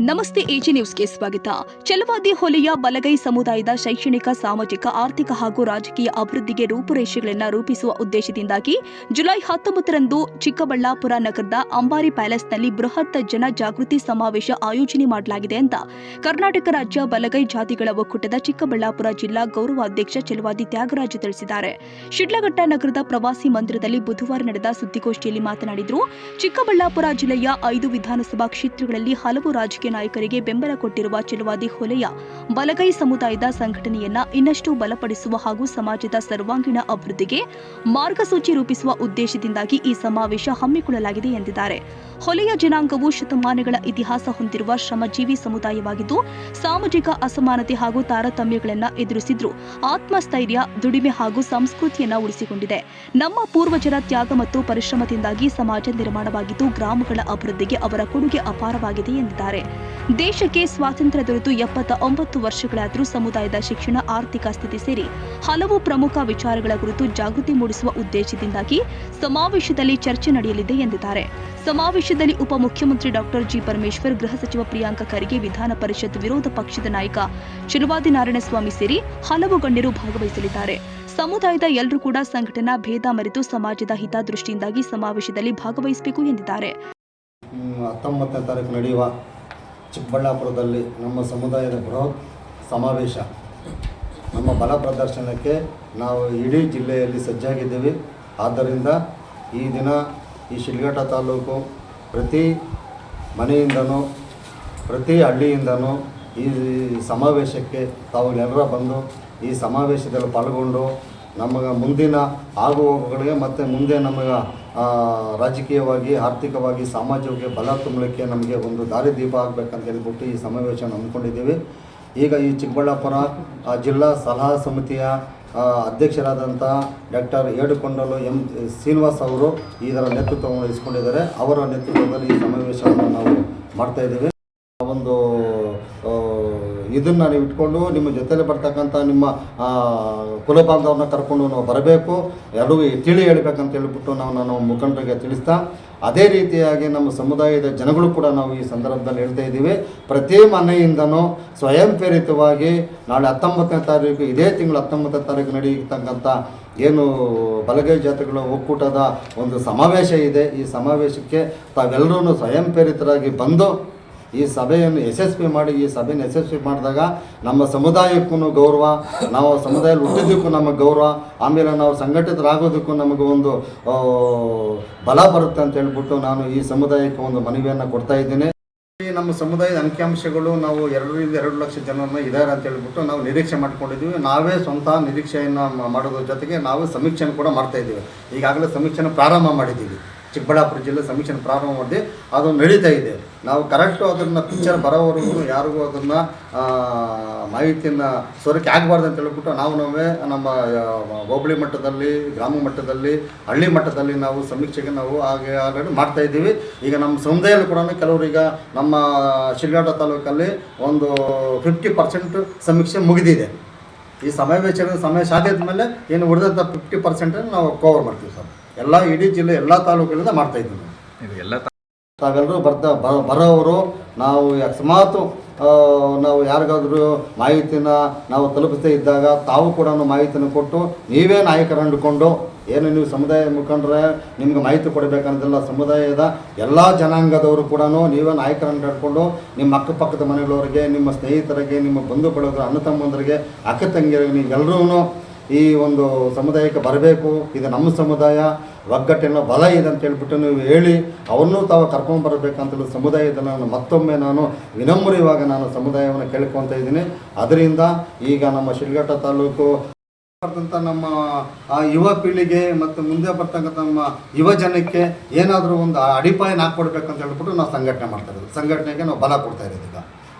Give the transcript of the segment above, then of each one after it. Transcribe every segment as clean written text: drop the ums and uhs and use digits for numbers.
ನಮಸ್ತೆ ಎಜಿ ನ್ಯೂಸ್ಗೆ ಸ್ವಾಗತ. ಛಲವಾದಿ ಹೊಲೆಯ ಬಲಗೈ ಸಮುದಾಯದ ಶೈಕ್ಷಣಿಕ, ಸಾಮಾಜಿಕ, ಆರ್ಥಿಕ ಹಾಗೂ ರಾಜಕೀಯ ಅಭಿವೃದ್ಧಿಗೆ ರೂಪುರೇಷೆಗಳನ್ನು ರೂಪಿಸುವ ಉದ್ದೇಶದಿಂದಾಗಿ ಜುಲೈ 19ರಂದು ಚಿಕ್ಕಬಳ್ಳಾಪುರ ನಗರದ ಅಂಬಾರಿ ಪ್ಯಾಲೇಸ್ನಲ್ಲಿ ಬೃಹತ್ ಜನ ಜಾಗೃತಿ ಸಮಾವೇಶ ಆಯೋಜನೆ ಮಾಡಲಾಗಿದೆ ಅಂತ ಕರ್ನಾಟಕ ರಾಜ್ಯ ಬಲಗೈ ಜಾತಿಗಳ ಒಕ್ಕೂಟದ ಚಿಕ್ಕಬಳ್ಳಾಪುರ ಜಿಲ್ಲಾ ಗೌರವಾಧ್ಯಕ್ಷ ಛಲವಾದಿ ತ್ಯಾಗರಾಜ್ ತಿಳಿಸಿದ್ದಾರೆ. ಶಿಡ್ಲಘಟ್ಟ ನಗರದ ಪ್ರವಾಸಿ ಮಂದಿರದಲ್ಲಿ ಬುಧವಾರ ನಡೆದ ಸುದ್ದಿಗೋಷ್ಠಿಯಲ್ಲಿ ಮಾತನಾಡಿದರು. ಚಿಕ್ಕಬಳ್ಳಾಪುರ ಜಿಲ್ಲೆಯ 5 ವಿಧಾನಸಭಾ ಕ್ಷೇತ್ರಗಳಲ್ಲಿ ಹಲವು ರಾಜಕೀಯ ನಾಯಕರಿಗೆ ಬೆಂಬಲ ಕೊಟ್ಟಿರುವ ಛಲವಾದಿ ಹೊಲೆಯ ಬಲಗೈ ಸಮುದಾಯದ ಸಂಘಟನೆಯನ್ನ ಇನ್ನಷ್ಟು ಬಲಪಡಿಸುವ ಹಾಗೂ ಸಮಾಜದ ಸರ್ವಾಂಗೀಣ ಅಭಿವೃದ್ಧಿಗೆ ಮಾರ್ಗಸೂಚಿ ರೂಪಿಸುವ ಉದ್ದೇಶದಿಂದಾಗಿ ಈ ಸಮಾವೇಶ ಹಮ್ಮಿಕೊಳ್ಳಲಾಗಿದೆ ಎಂದಿದ್ದಾರೆ. ಹೊಲೆಯ ಜನಾಂಗವು ಶತಮಾನಗಳ ಇತಿಹಾಸ ಹೊಂದಿರುವ ಶ್ರಮಜೀವಿ ಸಮುದಾಯವಾಗಿದ್ದು, ಸಾಮಾಜಿಕ ಅಸಮಾನತೆ ಹಾಗೂ ತಾರತಮ್ಯಗಳನ್ನು ಎದುರಿಸಿದ್ರು ಆತ್ಮಸ್ಥೈರ್ಯ, ದುಡಿಮೆ ಹಾಗೂ ಸಂಸ್ಕೃತಿಯನ್ನ ಉಳಿಸಿಕೊಂಡಿದೆ. ನಮ್ಮ ಪೂರ್ವಜರ ತ್ಯಾಗ ಮತ್ತು ಪರಿಶ್ರಮದಿಂದಾಗಿ ಸಮಾಜ ನಿರ್ಮಾಣವಾಗಿದ್ದು, ಗ್ರಾಮಗಳ ಅಭಿವೃದ್ಧಿಗೆ ಅವರ ಕೊಡುಗೆ ಅಪಾರವಾಗಿದೆ ಎಂದಿದ್ದಾರೆ. ದೇಶಕ್ಕೆ ಸ್ವಾತಂತ್ರ್ಯ ದೊರೆತು 79 ವರ್ಷಗಳಾದರೂ ಸಮುದಾಯದ ಶಿಕ್ಷಣ, ಆರ್ಥಿಕ ಸ್ಥಿತಿ ಸೇರಿ ಹಲವು ಪ್ರಮುಖ ವಿಚಾರಗಳ ಕುರಿತು ಜಾಗೃತಿ ಮೂಡಿಸುವ ಉದ್ದೇಶದಿಂದಾಗಿ ಸಮಾವೇಶದಲ್ಲಿ ಚರ್ಚೆ ನಡೆಯಲಿದೆ ಎಂದಿದ್ದಾರೆ. ಸಮಾವೇಶದಲ್ಲಿ ಉಪಮುಖ್ಯಮಂತ್ರಿ ಡಾಕ್ಟರ್ ಜಿ. ಪರಮೇಶ್ವರ್, ಗೃಹ ಸಚಿವ ಪ್ರಿಯಾಂಕ ಖರ್ಗೆ, ವಿಧಾನ ಪರಿಷತ್ ವಿರೋಧ ಪಕ್ಷದ ನಾಯಕ ಛಲವಾದಿ ನಾರಾಯಣಸ್ವಾಮಿ ಸೇರಿ ಹಲವು ಗಣ್ಯರು ಭಾಗವಹಿಸಲಿದ್ದಾರೆ. ಸಮುದಾಯದ ಎಲ್ಲರೂ ಕೂಡ ಸಂಘಟನಾ ಭೇದ ಮರೆತು ಸಮಾಜದ ಹಿತದೃಷ್ಟಿಯಿಂದಾಗಿ ಸಮಾವೇಶದಲ್ಲಿ ಭಾಗವಹಿಸಬೇಕು ಎಂದಿದ್ದಾರೆ. 19ನೇ ತಾರೀಕು ನಡೆಯುವ ಚಿಕ್ಕಬಳ್ಳಾಪುರದಲ್ಲಿ ನಮ್ಮ ಸಮುದಾಯದ ಬೃಹತ್ ಸಮಾವೇಶ, ನಮ್ಮ ಬಲ ಪ್ರದರ್ಶನಕ್ಕೆ ನಾವು ಇಡೀ ಜಿಲ್ಲೆಯಲ್ಲಿ ಸಜ್ಜಾಗಿದ್ದೀವಿ. ಆದ್ದರಿಂದ ಈ ದಿನ ಈ ಶಿಡ್ಲಘಟ್ಟ ತಾಲೂಕು ಪ್ರತಿ ಮನೆಯಿಂದನೂ, ಪ್ರತಿ ಹಳ್ಳಿಯಿಂದನೂ ಈ ಸಮಾವೇಶಕ್ಕೆ ತಾವು ಎಲ್ಲರ ಬಂದು ಈ ಸಮಾವೇಶದಲ್ಲಿ ಪಾಲ್ಗೊಂಡು ನಮಗೆ ಮುಂದಿನ ಆಗುಹೋಗುಗಳಿಗೆ ಮತ್ತು ಮುಂದೆ ನಮಗೆ ರಾಜಕೀಯವಾಗಿ, ಆರ್ಥಿಕವಾಗಿ, ಸಾಮಾಜಿಕವಾಗಿ ಬಲ ತುಂಬಲಿಕ್ಕೆ ನಮಗೆ ಒಂದು ದಾರಿದೀಪ ಆಗಬೇಕಂತ ಹೇಳ್ಬಿಟ್ಟು ಈ ಸಮಾವೇಶ ಹಮ್ಮಿಕೊಂಡಿದ್ದೀವಿ. ಈಗ ಈ ಚಿಕ್ಕಬಳ್ಳಾಪುರ ಜಿಲ್ಲಾ ಸಲಹಾ ಸಮಿತಿಯ ಅಧ್ಯಕ್ಷರಾದಂಥ ಡಾಕ್ಟರ್ ಏಡುಕೊಂಡಲು ಎಂ ಶ್ರೀನಿವಾಸ್ ಅವರು ಇದರ ನೇತೃತ್ವವನ್ನು ವಹಿಸಿಕೊಂಡಿದ್ದಾರೆ. ಅವರ ನೇತೃತ್ವದಲ್ಲಿ ಈ ಸಮಾವೇಶವನ್ನು ನಾವು ಮಾಡ್ತಾಯಿದ್ದೀವಿ. ಒಂದು ಇದನ್ನು ನೀವು ಇಟ್ಕೊಂಡು ನಿಮ್ಮ ಜೊತೆಯಲ್ಲಿ ಬರ್ತಕ್ಕಂಥ ನಿಮ್ಮ ಕುಲಬಾಂಧವ್ರನ್ನ ಕರ್ಕೊಂಡು ನಾವು ಬರಬೇಕು, ಎಲ್ಲರೂ ತಿಳಿ ಹೇಳಬೇಕಂತ ಹೇಳ್ಬಿಟ್ಟು ನಾವು ಮುಖಂಡರಿಗೆ ತಿಳಿಸ್ತಾ, ಅದೇ ರೀತಿಯಾಗಿ ನಮ್ಮ ಸಮುದಾಯದ ಜನಗಳು ಕೂಡ ನಾವು ಈ ಸಂದರ್ಭದಲ್ಲಿ ಹೇಳ್ತಾ ಇದ್ದೀವಿ. ಪ್ರತಿ ಮನೆಯಿಂದನೂ ಸ್ವಯಂ ಪ್ರೇರಿತವಾಗಿ ನಾಳೆ 19ನೇ ತಾರೀಕು, ಇದೇ ತಿಂಗಳು 19ನೇ ತಾರೀಕು ನಡೆಯತಕ್ಕಂಥ ಏನು ಬಲಗೈ ಜಾತಿಗಳ ಒಕ್ಕೂಟದ ಒಂದು ಸಮಾವೇಶ ಇದೆ. ಈ ಸಮಾವೇಶಕ್ಕೆ ತಾವೆಲ್ಲರೂ ಸ್ವಯಂ ಪ್ರೇರಿತರಾಗಿ ಬಂದು ಈ ಸಭೆಯನ್ನು ಯಶಸ್ವಿ ಮಾಡಿ, ಈ ಸಭೆಯನ್ನು ಯಶಸ್ವಿ ಮಾಡಿದಾಗ ನಮ್ಮ ಸಮುದಾಯಕ್ಕೂ ಗೌರವ, ನಾವು ಸಮುದಾಯದಲ್ಲಿ ಹುಟ್ಟಿದ್ದಕ್ಕೂ ನಮಗೆ ಗೌರವ, ಆಮೇಲೆ ನಾವು ಸಂಘಟಿತರಾಗೋದಕ್ಕೂ ನಮಗೆ ಒಂದು ಬಲ ಬರುತ್ತೆ ಅಂತ ಹೇಳ್ಬಿಟ್ಟು ನಾನು ಈ ಸಮುದಾಯಕ್ಕೆ ಒಂದು ಮನವಿಯನ್ನು ಕೊಡ್ತಾ ಇದ್ದೀನಿ. ನಮ್ಮ ಸಮುದಾಯದ ಅಂಕಿಅಂಶಗಳು ನಾವು 2 ಲಕ್ಷ ಜನರನ್ನ ಇದ್ದಾರೆ ಅಂತ ಹೇಳ್ಬಿಟ್ಟು ನಾವು ನಿರೀಕ್ಷೆ ಮಾಡ್ಕೊಂಡಿದ್ದೀವಿ. ನಾವೇ ಸ್ವಂತ ನಿರೀಕ್ಷೆಯನ್ನು ಮಾಡೋದ್ರ ಜೊತೆಗೆ ನಾವು ಸಮೀಕ್ಷೆಯನ್ನು ಕೂಡ ಮಾಡ್ತಾ ಇದ್ದೀವಿ. ಈಗಾಗಲೇ ಸಮೀಕ್ಷೆನ ಪ್ರಾರಂಭ ಮಾಡಿದ್ದೀವಿ. ಚಿಕ್ಕಬಳ್ಳಾಪುರ ಜಿಲ್ಲೆ ಸಮೀಕ್ಷೆನ ಪ್ರಾರಂಭ ಮಾಡಿ ಅದು ನಡೀತಾ ಇದೆ. ನಾವು ಕರೆಕ್ಟು ಅದನ್ನು ಪಿಕ್ಚರ್ ಬರೋವರೆಗೂ ಯಾರಿಗೂ ಅದನ್ನು ಮಾಹಿತಿಯನ್ನು ಸೋರಿಕೆ ಆಗಬಾರ್ದು ಅಂತ ಹೇಳ್ಬಿಟ್ಟು ನಾವೇ ನಮ್ಮ ಹೋಬಳಿ ಮಟ್ಟದಲ್ಲಿ, ಗ್ರಾಮ ಮಟ್ಟದಲ್ಲಿ, ಹಳ್ಳಿ ಮಟ್ಟದಲ್ಲಿ ನಾವು ಸಮೀಕ್ಷೆಗೆ ನಾವು ಆಲ್ರೆಡಿ ಮಾಡ್ತಾಯಿದ್ದೀವಿ. ಈಗ ನಮ್ಮ ಸಮುದಾಯದಲ್ಲಿ ಕೂಡ ಕೆಲವರೀಗ ನಮ್ಮ ಶಿಡ್ಲಘಟ್ಟ ತಾಲೂಕಲ್ಲಿ ಒಂದು 50% ಸಮೀಕ್ಷೆ ಮುಗಿದಿದೆ. ಈ ಸಮಾವೇಶ ಆದ ಮೇಲೆ ಏನು ಉಳಿದಂಥ 50% ನಾವು ಕವರ್ ಮಾಡ್ತೀವಿ ಸರ್. ಇಡೀ ಜಿಲ್ಲೆ ಎಲ್ಲ ತಾಲೂಕಿನಿಂದ ಮಾಡ್ತಾಯಿದ್ದೀವಿ. ತಾವೆಲ್ಲರೂ ಬರೋವರು ನಾವು ಅಕಸ್ಮಾತ್ ನಾವು ಯಾರಿಗಾದ್ರೂ ಮಾಹಿತಿನ ನಾವು ತಲುಪಿಸ್ತಾ ಇದ್ದಾಗ ತಾವು ಕೂಡ ಮಾಹಿತಿನ ಕೊಟ್ಟು, ನೀವೇ ನಾಯಕರು ಅಂದುಕೊಂಡು ಏನು ನೀವು ಸಮುದಾಯ ಮುಖಂಡರೆ ನಿಮ್ಗೆ ಮಾಹಿತಿ ಕೊಡಬೇಕಂತಿಲ್ಲ, ಸಮುದಾಯದ ಎಲ್ಲ ಜನಾಂಗದವರು ಕೂಡ ನೀವೇ ನಾಯಕರನ್ನು ಹಿಡ್ಕೊಂಡು ನಿಮ್ಮ ಅಕ್ಕಪಕ್ಕದ ಮನೆಗಳವರಿಗೆ, ನಿಮ್ಮ ಸ್ನೇಹಿತರಿಗೆ, ನಿಮ್ಮ ಬಂಧು ಬಳಗರ, ಅಣ್ಣ ತಮ್ಮಂದರಿಗೆ, ಅಕ್ಕ ತಂಗಿಯರಿಗೆ ನೀವೆಲ್ಲರೂ ಈ ಒಂದು ಸಮುದಾಯಕ್ಕೆ ಬರಬೇಕು, ಇದು ನಮ್ಮ ಸಮುದಾಯ, ಒಗ್ಗಟ್ಟಿನ ಬಲ ಇದೆ ಅಂತ ಹೇಳ್ಬಿಟ್ಟು ನೀವು ಹೇಳಿ ಅವನ್ನೂ ತಾವು ಕರ್ಕೊಂಡು ಬರಬೇಕಂತ ಸಮುದಾಯದಲ್ಲಿ ಮತ್ತೊಮ್ಮೆ ನಾನು ವಿನಮ್ರವಾಗಿ ನಾನು ಸಮುದಾಯವನ್ನು ಕೇಳ್ಕೊತಾ ಇದ್ದೀನಿ. ಅದರಿಂದ ಈಗ ನಮ್ಮ ಶಿಡ್ಲಘಟ್ಟ ತಾಲೂಕು ನಮ್ಮ ಯುವ ಪೀಳಿಗೆ ಮತ್ತು ಮುಂದೆ ಬರ್ತಕ್ಕಂಥ ನಮ್ಮ ಯುವ ಜನಕ್ಕೆ ಏನಾದರೂ ಒಂದು ಅಡಿಪಾಯನ ಹಾಕ್ಕೊಡ್ಬೇಕಂತ ಹೇಳ್ಬಿಟ್ಟು ನಾವು ಸಂಘಟನೆ ಮಾಡ್ತಾ ಇದ್ದೀವಿ. ಸಂಘಟನೆಗೆ ನಾವು ಬಲ ಕೊಡ್ತಾ ಇರೋದು.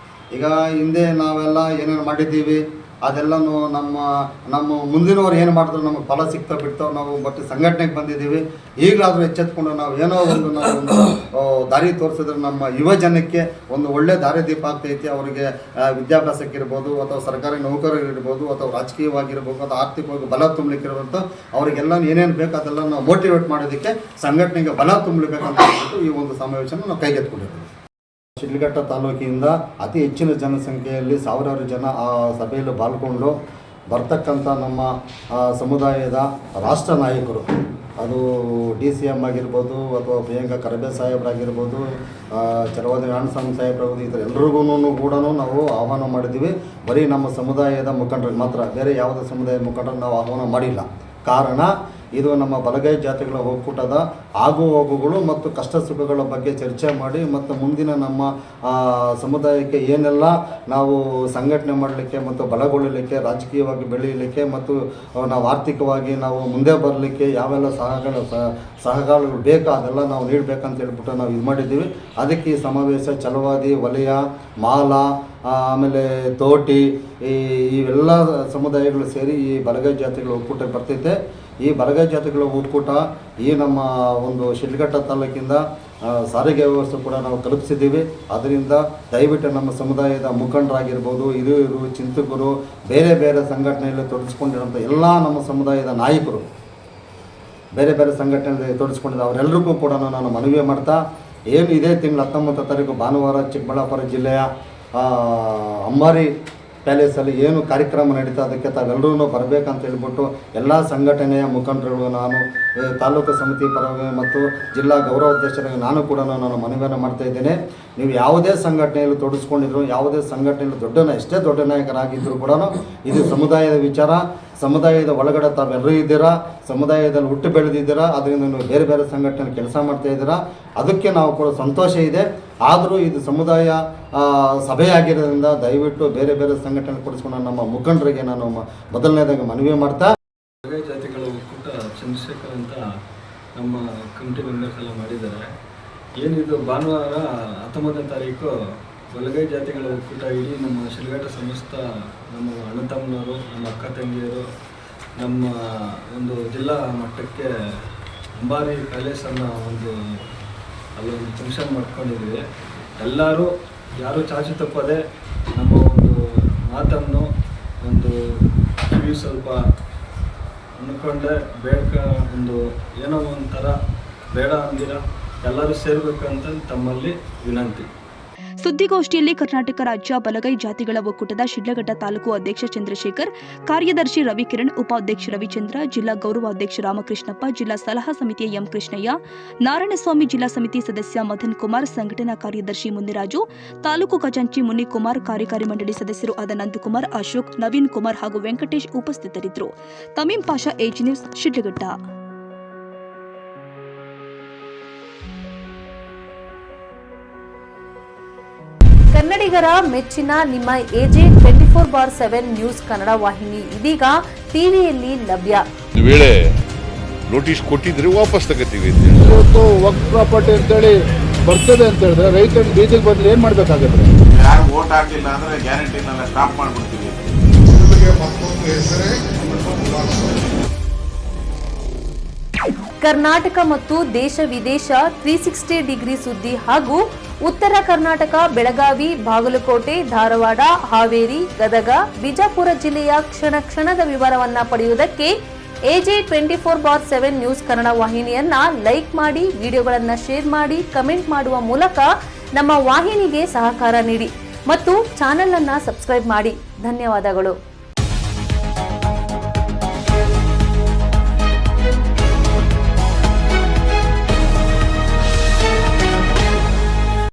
ಈಗ ಹಿಂದೆ ನಾವೆಲ್ಲ ಏನೇನು ಮಾಡಿದ್ದೀವಿ ಅದೆಲ್ಲನೂ ನಮ್ಮ ಮುಂದಿನವರು ಏನು ಮಾಡಿದ್ರು ನಮಗೆ ಫಲ ಸಿಗ್ತಾ ಬಿಡ್ತಾವೆ. ನಾವು ಬಟ್ ಸಂಘಟನೆಗೆ ಬಂದಿದ್ದೀವಿ. ಈಗಲಾದರೂ ಎಚ್ಚೆತ್ಕೊಂಡು ನಾವು ಏನೋ ಒಂದು ದಾರಿ ತೋರಿಸಿದ್ರೆ ನಮ್ಮ ಯುವ ಜನಕ್ಕೆ ಒಂದು ಒಳ್ಳೆ ದಾರಿದೀಪ ಆಗ್ತೈತಿ. ಅವರಿಗೆ ವಿದ್ಯಾಭ್ಯಾಸಕ್ಕಿರ್ಬೋದು, ಅಥವಾ ಸರ್ಕಾರಿ ನೌಕರರಿರ್ಬೋದು, ಅಥವಾ ರಾಜಕೀಯವಾಗಿರ್ಬೋದು, ಅಥವಾ ಆರ್ಥಿಕವಾಗಿ ಬಲ ತುಂಬಲಿಕ್ಕಿರುವಂಥ ಅವರಿಗೆಲ್ಲ ಏನೇನು ಬೇಕು ಅದೆಲ್ಲ ನಾವು ಮೋಟಿವೇಟ್ ಮಾಡೋದಕ್ಕೆ ಸಂಘಟನೆಗೆ ಬಲ ತುಂಬಬೇಕಂತ ಹೇಳ್ಬಿಟ್ಟು ಈ ಒಂದು ಸಮಾವೇಶನ ನಾವು ಕೈಗೆತ್ಕೊಂಡಿದ್ದೀವಿ. ಶಿಡ್ಲಘಟ್ಟ ತಾಲೂಕಿನಿಂದ ಅತಿ ಹೆಚ್ಚಿನ ಜನಸಂಖ್ಯೆಯಲ್ಲಿ ಸಾವಿರಾರು ಜನ ಆ ಸಭೆಯಲ್ಲಿ ಪಾಲ್ಗೊಂಡು ಬರ್ತಕ್ಕಂಥ ನಮ್ಮ ಸಮುದಾಯದ ರಾಷ್ಟ್ರ ನಾಯಕರು, ಅದು DCM ಆಗಿರ್ಬೋದು ಅಥವಾ ಪ್ರಿಯಾಂಕಾ ಖರ್ಗೆ ಸಾಹೇಬ್ರಾಗಿರ್ಬೋದು, ಚಲವಾದಿ ನಾರಾಯಣಸ್ವಾಮಿ ಸಾಹೇಬ್ರಾಗ್ಬೋದು, ಈ ಥರ ಎಲ್ರಿಗೂ ಕೂಡ ನಾವು ಆಹ್ವಾನ ಮಾಡಿದ್ದೀವಿ. ಬರೀ ನಮ್ಮ ಸಮುದಾಯದ ಮುಖಂಡರಿಗೆ ಮಾತ್ರ, ಬೇರೆ ಯಾವುದೇ ಸಮುದಾಯದ ಮುಖಂಡರು ನಾವು ಆಹ್ವಾನ ಮಾಡಿಲ್ಲ. ಕಾರಣ ಇದು ನಮ್ಮ ಬಲಗೈ ಜಾತಿಗಳ ಒಕ್ಕೂಟದ ಆಗು ಹೋಗುಗಳು ಮತ್ತು ಕಷ್ಟ ಸುಖಗಳ ಬಗ್ಗೆ ಚರ್ಚೆ ಮಾಡಿ ಮತ್ತು ಮುಂದಿನ ನಮ್ಮ ಸಮುದಾಯಕ್ಕೆ ಏನೆಲ್ಲ ನಾವು ಸಂಘಟನೆ ಮಾಡಲಿಕ್ಕೆ ಮತ್ತು ಬಲಗೊಳ್ಳಲಿಕ್ಕೆ, ರಾಜಕೀಯವಾಗಿ ಬೆಳೆಯಲಿಕ್ಕೆ ಮತ್ತು ನಾವು ಆರ್ಥಿಕವಾಗಿ ನಾವು ಮುಂದೆ ಬರಲಿಕ್ಕೆ ಯಾವೆಲ್ಲ ಸಹಕಾರಗಳು ಬೇಕೋ ಅದೆಲ್ಲ ನಾವು ನೀಡಬೇಕಂತ ಹೇಳ್ಬಿಟ್ಟು ನಾವು ಇದು ಮಾಡಿದ್ದೀವಿ. ಅದಕ್ಕೆ ಈ ಸಮಾವೇಶ ಛಲವಾದಿ, ವಲಯ, ಮಾಲ, ಆಮೇಲೆ ತೋಟಿ, ಇವೆಲ್ಲ ಸಮುದಾಯಗಳು ಸೇರಿ ಈ ಬಲಗೈ ಜಾತಿಗಳ ಒಕ್ಕೂಟಕ್ಕೆ ಬರ್ತೈತೆ. ಈ ಬಲಗೈ ಜಾತಿಗಳ ಒಕ್ಕೂಟ ಈ ನಮ್ಮ ಒಂದು ಶಿಡ್ಲಘಟ್ಟ ತಾಲೂಕಿಂದ ಸಾರಿಗೆ ವ್ಯವಸ್ಥೆ ಕೂಡ ನಾವು ತಲುಪಿಸಿದ್ದೀವಿ. ಅದರಿಂದ ದಯವಿಟ್ಟು ನಮ್ಮ ಸಮುದಾಯದ ಮುಖಂಡರಾಗಿರ್ಬೋದು, ಹಿರಿಯರು, ಚಿಂತಕರು, ಬೇರೆ ಬೇರೆ ಸಂಘಟನೆಯಲ್ಲಿ ತೊಡಗಿಸ್ಕೊಂಡಿರೋಂಥ ಎಲ್ಲ ನಮ್ಮ ಸಮುದಾಯದ ನಾಯಕರು ಬೇರೆ ಬೇರೆ ಸಂಘಟನೆಯಲ್ಲಿ ತೊಡಗಿಸ್ಕೊಂಡಿದ್ದಾರೆ. ಅವರೆಲ್ಲರಿಗೂ ಕೂಡ ನಾನು ಮನವಿ ಮಾಡ್ತಾ, ಏನು ಇದೇ ತಿಂಗಳು 19 ತಾರೀಕು ಭಾನುವಾರ ಚಿಕ್ಕಬಳ್ಳಾಪುರ ಜಿಲ್ಲೆಯ ಅಂಬಾರಿ ಪ್ಯಾಲೇಸಲ್ಲಿ ಏನು ಕಾರ್ಯಕ್ರಮ ನಡೀತಾ ಅದಕ್ಕೆ ತಾವೆಲ್ಲರೂ ಬರಬೇಕಂತ ಹೇಳ್ಬಿಟ್ಟು ಎಲ್ಲ ಸಂಘಟನೆಯ ಮುಖಂಡರುಗಳು, ನಾನು ತಾಲೂಕು ಸಮಿತಿ ಪರವಾಗಿ ಮತ್ತು ಜಿಲ್ಲಾ ಗೌರವಾಧ್ಯಕ್ಷರಾಗಿ ನಾನು ಕೂಡ ಮನವಿಯನ್ನು ಮಾಡ್ತಾ ಇದ್ದೇನೆ. ನೀವು ಯಾವುದೇ ಸಂಘಟನೆಯಲ್ಲಿ ತೊಡಗಿಸ್ಕೊಂಡಿದ್ರು, ಯಾವುದೇ ಸಂಘಟನೆಯಲ್ಲಿ ಎಷ್ಟೇ ದೊಡ್ಡ ನಾಯಕರಾಗಿದ್ದರೂ ಕೂಡ ಇದು ಸಮುದಾಯದ ವಿಚಾರ. ಸಮುದಾಯದ ಒಳಗಡೆ ತಾವೆಲ್ಲರೂ ಇದ್ದೀರಾ, ಸಮುದಾಯದಲ್ಲಿ ಹುಟ್ಟು ಬೆಳೆದಿದ್ದೀರಾ, ಅದರಿಂದ ನೀವು ಬೇರೆ ಬೇರೆ ಸಂಘಟನೆಯಲ್ಲಿ ಕೆಲಸ ಮಾಡ್ತಾ ಇದ್ದೀರಾ. ಅದಕ್ಕೆ ನಾವು ಕೂಡ ಸಂತೋಷ ಇದೆ. ಆದರೂ ಇದು ಸಮುದಾಯ ಸಭೆಯಾಗಿರೋದ್ರಿಂದ ದಯವಿಟ್ಟು ಬೇರೆ ಬೇರೆ ಸಂಘಟನೆ ಕೊಡಿಸ್ಕೊಂಡು ನಮ್ಮ ಮುಖಂಡರಿಗೆ ನಾನು ಮೊದಲನೇದಾಗಿ ಮನವಿ ಮಾಡ್ತಾ, ಬಲಗೈ ಜಾತಿಗಳ ಒಕ್ಕೂಟ ಚಂದ್ರಶೇಖರ್ ಅಂತ ನಮ್ಮ ಕಮಿಟಿ ಮೆಂಬರ್ಸ್ ಎಲ್ಲ ಮಾಡಿದ್ದಾರೆ. ಏನಿದು ಭಾನುವಾರ 19ನೇ ತಾರೀಕು ಬಲಗೈ ಜಾತಿಗಳ ಒಕ್ಕೂಟ ಇಡೀ ನಮ್ಮ ಶಿಡ್ಲಘಟ್ಟ ಸಮಸ್ತ ನಮ್ಮ ಅಣ್ಣ ತಮ್ಮನವರು, ನಮ್ಮ ಅಕ್ಕ ತಂಗಿಯರು, ನಮ್ಮ ಒಂದು ಜಿಲ್ಲಾ ಮಟ್ಟಕ್ಕೆ ಅಂಬಾರಿ ಪ್ಯಾಲೇಸ್ ಅನ್ನೋ ಅಲ್ಲೊಂದು ಫಂಕ್ಷನ್ ಮಾಡ್ಕೊಂಡಿದ್ದೀವಿ. ಎಲ್ಲರೂ ಯಾರೂ ಚಾಚು ತಪ್ಪದೆ ನಮ್ಮ ಒಂದು ಮಾತನ್ನು ಒಂದು ಕಿವಿ ಸ್ವಲ್ಪ ಅಂದ್ಕೊಂಡೆ ಬೇಡ, ಏನೋ ಒಂಥರ ಬೇಡ ಅಂದಿರ ಎಲ್ಲರೂ ಸೇರಬೇಕಂತ ತಮ್ಮಲ್ಲಿ ವಿನಂತಿ. ಸುದ್ದಿಗೋಷ್ಠಿಯಲ್ಲಿ ಕರ್ನಾಟಕ ರಾಜ್ಯ ಬಲಗೈ ಜಾತಿಗಳ ಒಕ್ಕೂಟದ ಶಿಡ್ಲಘಟ್ಟ ತಾಲೂಕು ಅಧ್ಯಕ್ಷ ಚಂದ್ರಶೇಖರ್, ಕಾರ್ಯದರ್ಶಿ ರವಿಕಿರಣ್, ಉಪಾಧ್ಯಕ್ಷ ರವಿಚಂದ್ರ, ಜಿಲ್ಲಾ ಗೌರವಾಧ್ಯಕ್ಷ ರಾಮಕೃಷ್ಣಪ್ಪ, ಜಿಲ್ಲಾ ಸಲಹಾ ಸಮಿತಿಯ ಕೃಷ್ಣಯ್ಯ, ನಾರಾಯಣಸ್ವಾಮಿ, ಜಿಲ್ಲಾ ಸಮಿತಿ ಸದಸ್ಯ ಮದನ್ ಕುಮಾರ್, ಸಂಘಟನಾ ಕಾರ್ಯದರ್ಶಿ ಮುನಿರಾಜು, ತಾಲೂಕು ಖಜಾಂಚಿ ಮುನಿಕುಮಾರ್, ಕಾರ್ಯಕಾರಿ ಮಂಡಳಿ ಸದಸ್ಯರು ಆದ ನಂದಕುಮಾರ್, ಅಶೋಕ್, ನವೀನ್ ಕುಮಾರ್ ಹಾಗೂ ವೆಂಕಟೇಶ್ ಉಪಸ್ಥಿತರಿದ್ದರು. ತಮೀಂ ಪಾಷಾ, ಏಜ್ ನ್ಯೂಸ್, ಶಿಡ್ಲಘಟ್ಟ. ಕನ್ನಡಿಗರ ಮೆಚ್ಚಿನ ನಿಮ್ಮ AJ 24/7 ನ್ಯೂಸ್ ಕನ್ನಡ ವಾಹಿನಿ ಇದೀಗ ಟಿವಿಯಲ್ಲಿ ಲಭ್ಯ. ಒಂದು ವೇಳೆ ನೋಟಿಸ್ ಕೊಟ್ಟಿದ್ರೆ ವಾಪಸ್ ತಗೋತೀವಿ. ಇವತ್ತು ವಕ್ಫ್ ಪ್ರಾಪರ್ಟಿ ಅಂತೇಳಿ ಬರ್ತದೆ ಅಂತ ಹೇಳಿದ್ರೆ ರೈತರು ಬೀದಿಗೆ ಬದಲು ಏನ್ ಮಾಡ್ಬೇಕಾಗುತ್ತೆ? ಯಾರು ವೋಟ್ ಹಾಕಿಲ್ಲ ಅಂದ್ರೆ ಗ್ಯಾರಂಟಿನೆಲ್ಲ ಸ್ಟಾಪ್ ಮಾಡ್ಬಿಡ್ತೀವಿ. ಕರ್ನಾಟಕ ಮತ್ತು ದೇಶ ವಿದೇಶ 360 ಡಿಗ್ರಿ ಸುದ್ದಿ ಹಾಗೂ ಉತ್ತರ ಕರ್ನಾಟಕ, ಬೆಳಗಾವಿ, ಬಾಗಲಕೋಟೆ, ಧಾರವಾಡ, ಹಾವೇರಿ, ಗದಗ, ಬಿಜಾಪುರ ಜಿಲ್ಲೆಯ ಕ್ಷಣ ಕ್ಷಣದ ವಿವರವನ್ನ ಪಡೆಯುವುದಕ್ಕೆ AJ 24/7 ನ್ಯೂಸ್ ಕನ್ನಡ ವಾಹಿನಿಯನ್ನ ಲೈಕ್ ಮಾಡಿ, ವಿಡಿಯೋಗಳನ್ನ ಶೇರ್ ಮಾಡಿ, ಕಮೆಂಟ್ ಮಾಡುವ ಮೂಲಕ ನಮ್ಮ ವಾಹಿನಿಗೆ ಸಹಕಾರ ನೀಡಿ ಮತ್ತು ಚಾನೆಲ್ ಅನ್ನ ಸಬ್ಸ್ಕ್ರೈಬ್ ಮಾಡಿ. ಧನ್ಯವಾದಗಳು.